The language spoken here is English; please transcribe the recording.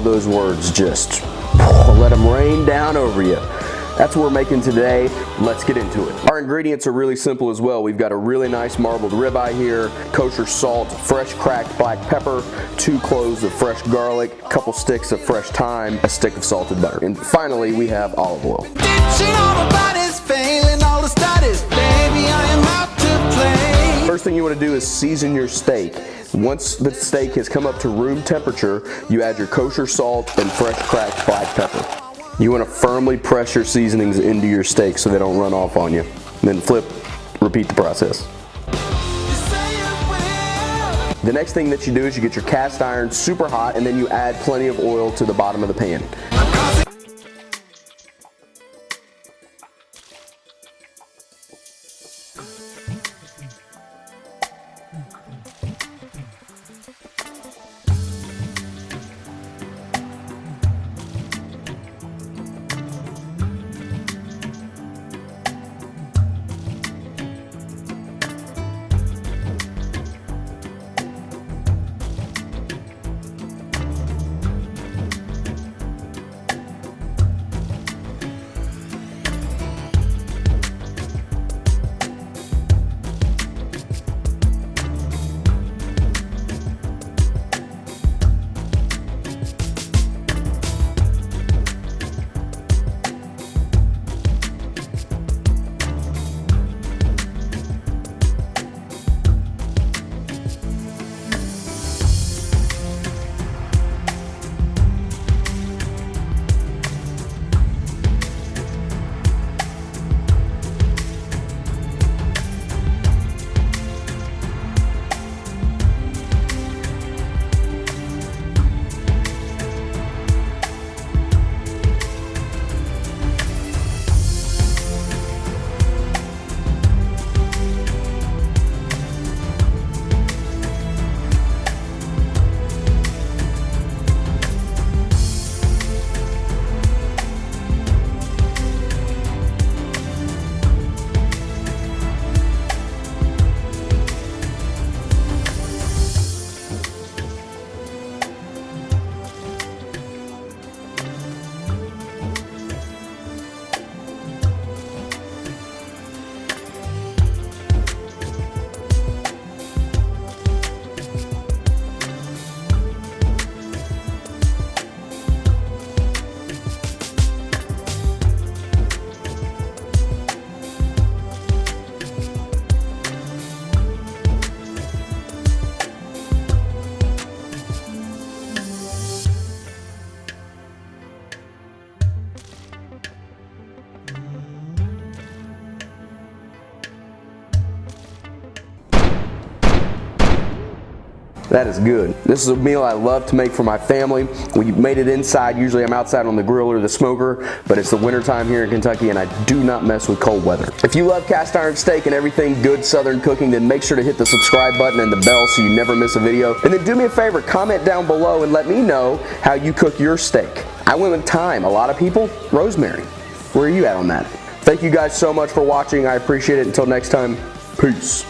those words just let them rain down over you. That's what we're making today. Let's get into it. Our ingredients are really simple as well. We've got a really nice marbled ribeye here, kosher salt, fresh cracked black pepper, 2 cloves of fresh garlic, a couple sticks of fresh thyme, a stick of salted butter. And finally, we have olive oil. First thing you want to do is season your steak. Once the steak has come up to room temperature, you add your kosher salt and fresh cracked black pepper. You want to firmly press your seasonings into your steak so they don't run off on you. And then flip, repeat the process. The next thing that you do is you get your cast iron super hot, and then you add plenty of oil to the bottom of the pan. That is good. This is a meal I love to make for my family. We made it inside. Usually I'm outside on the grill or the smoker, but it's the winter time here in Kentucky and I do not mess with cold weather. If you love cast iron steak and everything good Southern cooking, then make sure to hit the subscribe button and the bell so you never miss a video. And then do me a favor, comment down below and let me know how you cook your steak. I went with thyme. A lot of people, rosemary. Where are you at on that? Thank you guys so much for watching. I appreciate it. Until next time, peace.